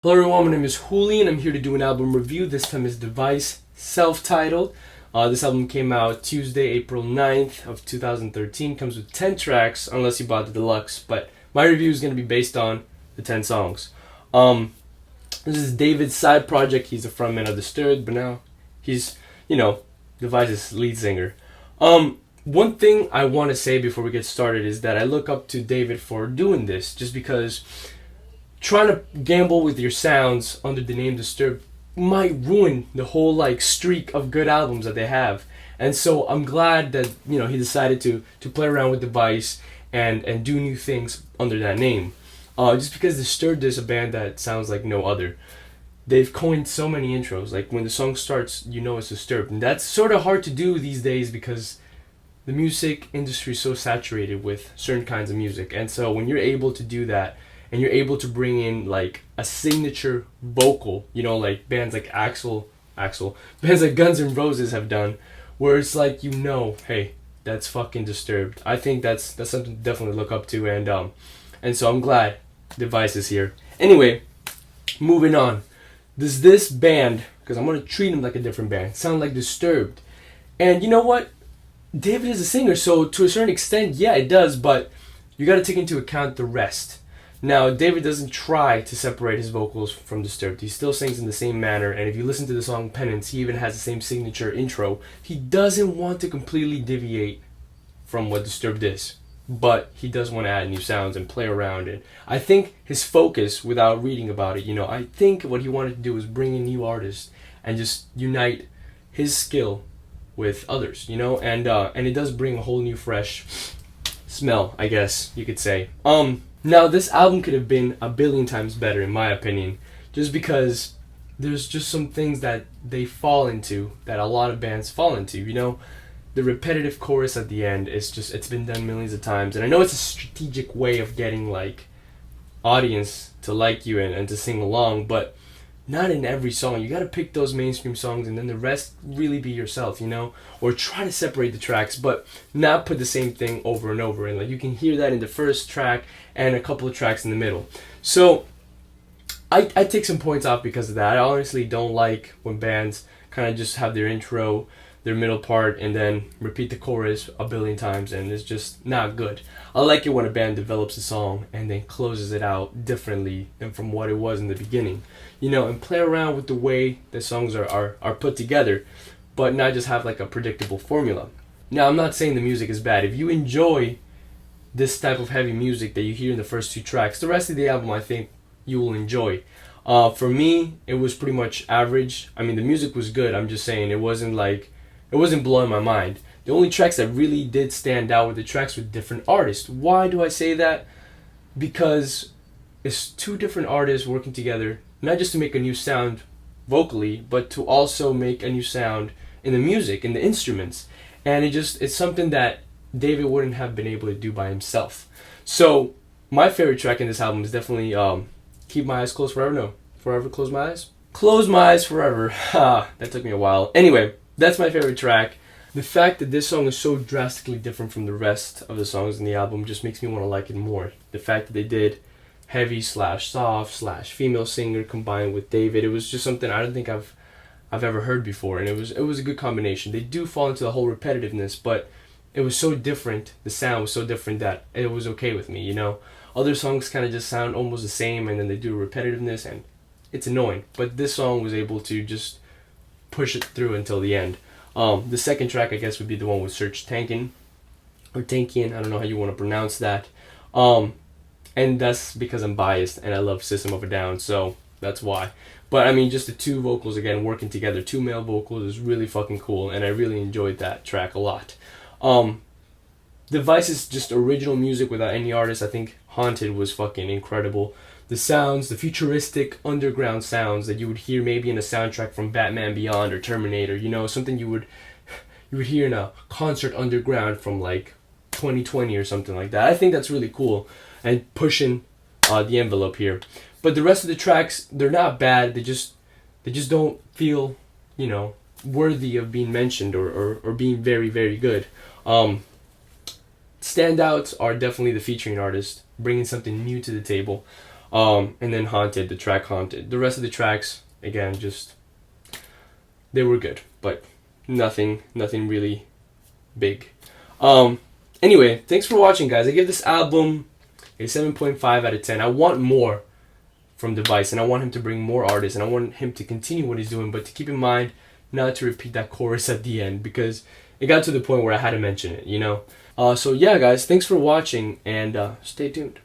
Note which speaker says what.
Speaker 1: Hello everyone, my name is Huli and I'm here to do an album review. This time is Device, self-titled. This album came out Tuesday, April 9th of 2013. Comes with 10 tracks, unless you bought the deluxe, but my review is going to be based on the 10 songs. This is David's side project. He's a frontman of Disturbed, but now he's, Device's lead singer. One thing I want to say before we get started is that I look up to David for doing this, just because trying to gamble with your sounds under the name Disturbed might ruin the whole streak of good albums that they have. And so I'm glad that he decided to play around with Device and do new things under that name. Just because Disturbed is a band that sounds like no other. They've coined so many intros. Like when the song starts, you know it's Disturbed, and that's sort of hard to do these days because the music industry is so saturated with certain kinds of music. And so when you're able to do that and you're able to bring in like a signature vocal, like bands like bands like Guns N' Roses have done, where it's like, hey, that's fucking Disturbed. I think that's something to definitely look up to, and so I'm glad Device is here. Anyway, moving on. Does this band, because I'm gonna treat them like a different band, sound like Disturbed? And you know what? David is a singer, so to a certain extent, yeah, it does, but you got to take into account the rest. Now, David doesn't try to separate his vocals from Disturbed. He still sings in the same manner, and if you listen to the song Penance, he even has the same signature intro. He doesn't want to completely deviate from what Disturbed is, but he does want to add new sounds and play around it. I think his focus, without reading about it, I think what he wanted to do was bring in new artists and just unite his skill with others, and it does bring a whole new fresh smell, I guess you could say. Now this album could have been a billion times better in my opinion, just because there's just some things that they fall into that a lot of bands fall into, the repetitive chorus at the end is just, it's been done millions of times, and I know it's a strategic way of getting audience to like you and to sing along, but not in every song. You gotta pick those mainstream songs and then the rest really be yourself, or try to separate the tracks, but not put the same thing over and over. And you can hear that in the first track and a couple of tracks in the middle. So I take some points off because of that. I honestly don't like when bands kind of just have their intro, their middle part, and then repeat the chorus a billion times, and it's just not good. I like it when a band develops a song and then closes it out differently than from what it was in the beginning, and play around with the way the songs are put together, but not just have a predictable formula. Now, I'm not saying the music is bad. If you enjoy this type of heavy music that you hear in the first two tracks, the rest of the album I think you will enjoy. For me, it was pretty much average. I mean, the music was good. I'm just saying it wasn't blowing my mind. The only tracks that really did stand out were the tracks with different artists. Why do I say that? Because it's two different artists working together, not just to make a new sound vocally, but to also make a new sound in the music, in the instruments. And it's something that David wouldn't have been able to do by himself. So my favorite track in this album is definitely Keep My Eyes Closed Forever. No, Forever Close My Eyes? Close My Eyes Forever. That took me a while. Anyway, that's my favorite track. The fact that this song is so drastically different from the rest of the songs in the album just makes me want to like it more. The fact that they did heavy / soft / female singer combined with David, it was just something I don't think I've ever heard before, and it was a good combination. They do fall into the whole repetitiveness, but it was so different. The sound was so different that it was okay with me. Other songs kind of just sound almost the same, and then they do repetitiveness, and it's annoying. But this song was able to just push it through until the end. The second track, I guess, would be the one with Serj Tankian, or Tankian, I don't know how you want to pronounce that. And that's because I'm biased and I love System of a Down, so that's why. But I mean, just the two vocals again working together, two male vocals, is really fucking cool, and I really enjoyed that track a lot. Device is just original music without any artist. I think Haunted was fucking incredible. The sounds, the futuristic underground sounds that you would hear maybe in a soundtrack from Batman Beyond or Terminator, something you would hear in a concert underground from 2020 or something like that. I think that's really cool and pushing the envelope here. But the rest of the tracks, they're not bad. They just don't feel, worthy of being mentioned or being very, very good. Standouts are definitely the featuring artist, bringing something new to the table. And then Haunted, the track Haunted. The rest of the tracks, again, just they were good, but nothing really big. Anyway, thanks for watching, guys. I give this album a 7.5 out of 10. I want more from Device, and I want him to bring more artists, and I want him to continue what he's doing, but to keep in mind not to repeat that chorus at the end, because it got to the point where I had to mention it, you know? So yeah, guys, thanks for watching, and stay tuned.